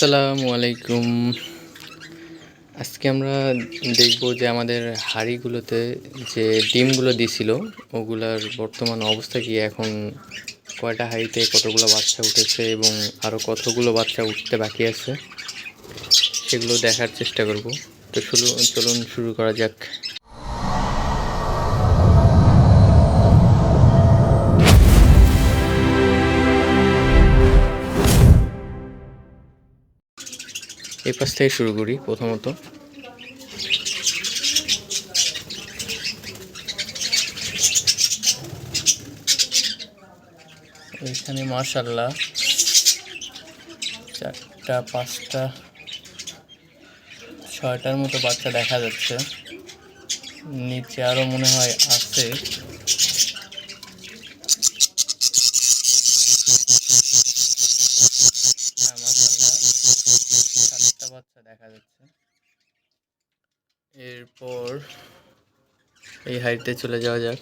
আসসালামু আলাইকুম। আজকে আমরা দেখব যে আমাদের হাঁড়িগুলোতে যে ডিমগুলো দিছিল ওগুলার বর্তমান অবস্থা কি, এখন কয়টা হাঁড়িতে কতগুলো বাচ্চা উঠেছে এবং আরও কতগুলো বাচ্চা উঠতে বাকি আছে সেগুলো দেখার চেষ্টা করব। তো চলুন শুরু করা যাক। এই পাশ থেকে শুরু করি। প্রথমত এখানে মাশাআল্লাহ 4টা 5টা 6টার মতো বাচ্চা দেখা যাচ্ছে। নিচে আরও মনে হয় আছে। হ্যাঁ, মাশাআল্লাহ 7টা বাচ্চা দেখা যাচ্ছে। এরপর এই হাইটে চলে যাওয়া যাক।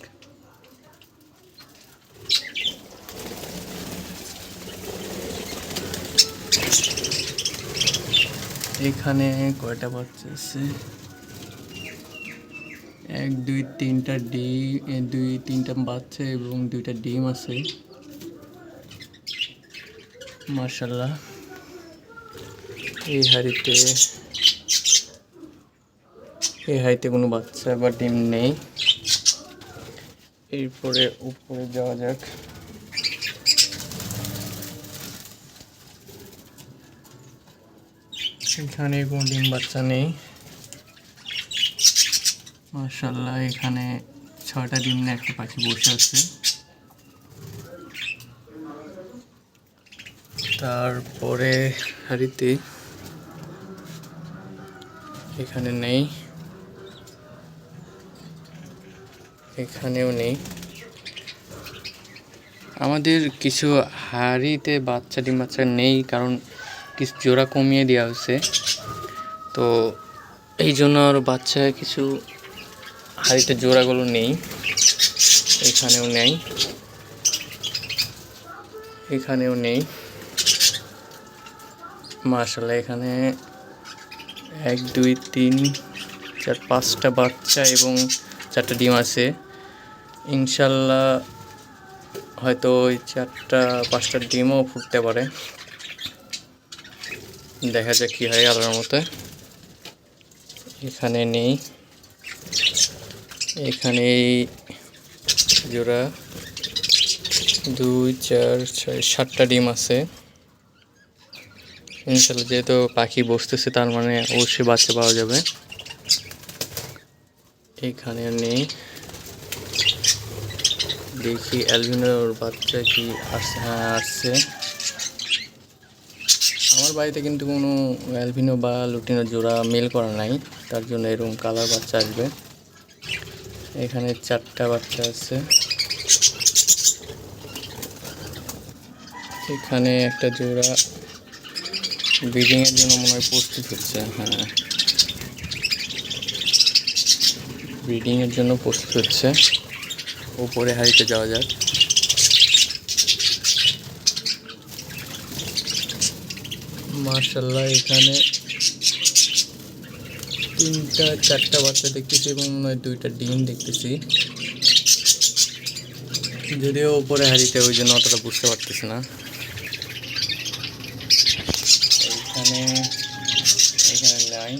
এখানে কয়টা বাচ্চা আছে? 1 2 3টা ডিম, 2-3টা বাচ্চা এবং 2টা ডিম আছে। মাশাআল্লাহ এই হাঁড়িতে কোনো বাচ্চা বা ডিম নেই। এরপরে উপরে যাওয়া যাক। এখানে কোনো ডিম বাচ্চা নেই। মাশাআল্লাহ এখানে 6টা ডিম নিয়ে একটা পাখি বসে আছে। তারপরে হাঁড়িতে এখানে নেই, এখানেও নেই। আমাদের কিছু হাঁড়িতে ডিম বাচ্চা নেই, কারণ কিছু জোড়া কমিয়ে দেওয়া হয়েছে। তো এই জন্য আর বাচ্চা কিছু হাঁড়িতে জোড়াগুলো নেই। এখানেও নেই, এখানেও নেই। মাশাআল্লাহ এখানে 1 2 3 4 5টা বাচ্চা এবং 4টা ডিম আছে। ইনশাল্লাহ হয়তো ওই 4টা 5টা ডিমও ফুটতে পারে। দেখা যাক কী হয় আল্লাহর মতে। এখানে নেই, এখানে জোড়া 2 4 6 7টা ডিম আছে। ইনশাল্লাহ যেহেতু পাখি বসতেছে তার মানে অবশ্যই বাচ্চা পাওয়া যাবে। এখানে নেই। দেখি অ্যালবিনোর বাচ্চা কি আসছে। হ্যাঁ আসছে। আমার বাড়িতে কিন্তু কোনো অ্যালবিনো বা লুটিনো জোড়া মেল করা নাই, তার জন্য এরকম কালার বাচ্চা আসবে। এখানে 4টা বাচ্চা আছে। এখানে একটা জোড়া ব্রিডিংয়ের জন্য মনে হয় প্রস্তুত হচ্ছে। হ্যাঁ, ব্রিডিংয়ের জন্য প্রস্তুত হচ্ছে। উপরে হাঁড়িতে যাওয়া যাক। মাশাআল্লাহ এখানে 3টা 4টা বাচ্চা দেখতেছি এবং 2টা ডিম দেখতেছি। যদিও উপরে হাঁড়িতে ওই জন্য অতটা বুঝতে পারতেছি না। এখানে নাই।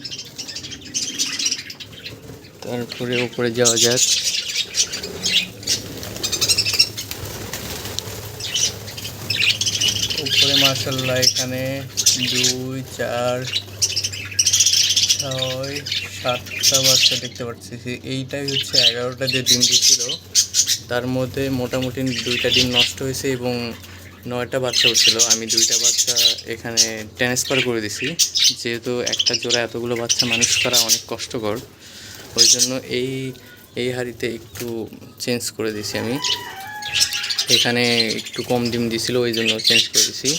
তারপরে উপরে যাওয়া যাক। উপরে মাশাআল্লাহ এখানে 2 4 6 7টা বাচ্চা দেখতে পাচ্ছি। এইটাই হচ্ছে 11টা যে ডিম দিয়েছিল তার মধ্যে মোটামুটি 2টা ডিম নষ্ট হয়েছে এবং 9টা বাচ্চা হচ্ছিল। আমি 2টা বাচ্চা এখানে ট্রান্সফার করে দিছি, যেহেতু একটা জোড়া এতগুলো বাচ্চা মানুষ করা অনেক কষ্টকর। ওই জন্য এই হাঁড়িতে একটু চেঞ্জ করে দিছি আমি। এখানে একটু কম ডিম দিছিল, ওই জন্য চেঞ্জ করে দিছি।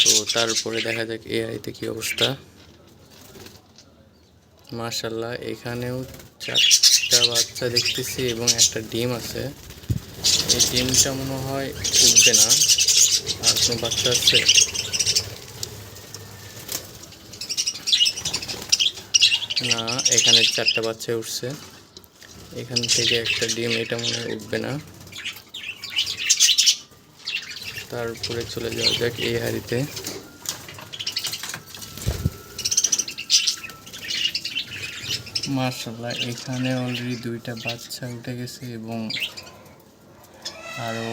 তো তারপরে দেখা যাক এই হাঁড়িতে কী অবস্থা। মাশাআল্লাহ এখানেও 4টা বাচ্চা দেখতেছি এবং একটা ডিম আছে। এই ডিমটা মনে হয় উঠবে না। আর কোনো বাচ্চা আছে? না, এখানে 4টা বাচ্চা উঠছে। এখান থেকে একটা ডিম, এটা মনে হয় উঠবে না। তারপরে চলে যাওয়া যাক এই হাঁড়িতে। মাশাআল্লাহ, এখানে অলরেডি 2টা বাচ্চা উঠে গেছে এবং আরও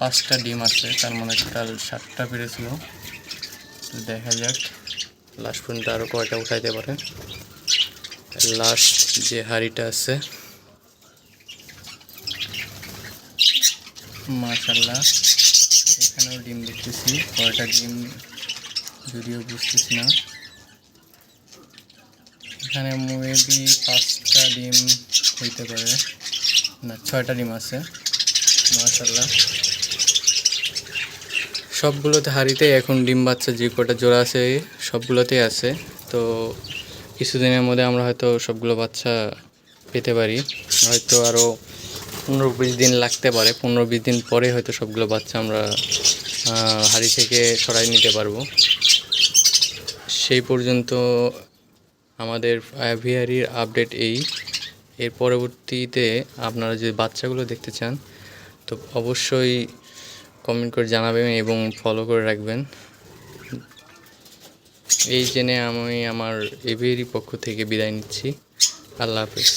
5টা ডিম আছে, তার মানে টোটাল 7টা পেরেছিল। তো দেখা যাক লাস্ট পর্যন্ত আরও কয়টা উঠাইতে পারে। লাস্ট যে হাঁড়িটা আছে, মাশাআল্লাহ এখানেও ডিম দেখতেছি। কয়টা ডিম যদিও বুঝতেছি না। এখানে মেবি 5টা ডিম হইতে পারে, না 6টা ডিম আছে। মাশাআল্লাহ সবগুলোতে হাঁড়িতে এখন ডিম বাচ্চা যে কটা জোড়া আছে সবগুলোতেই আছে। তো কিছুদিনের মধ্যে আমরা হয়তো সবগুলো বাচ্চা পেতে পারি, হয়তো আরও 15-20 দিন লাগতে পারে। 15-20 দিন পরে হয়তো সবগুলো বাচ্চা আমরা হাঁড়ি থেকে সরাই নিতে পারবো। সেই পর্যন্ত আমাদের অ্যাভিয়ারির আপডেট এর পরবর্তীতে আপনারা যে বাচ্চাগুলো দেখতে চান তো অবশ্যই কমেন্ট করে জানাবেন এবং ফলো করে রাখবেন। এই জেনে আমি আমার এভিয়ারি পক্ষ থেকে বিদায় নিচ্ছি। আল্লাহ হাফেজ।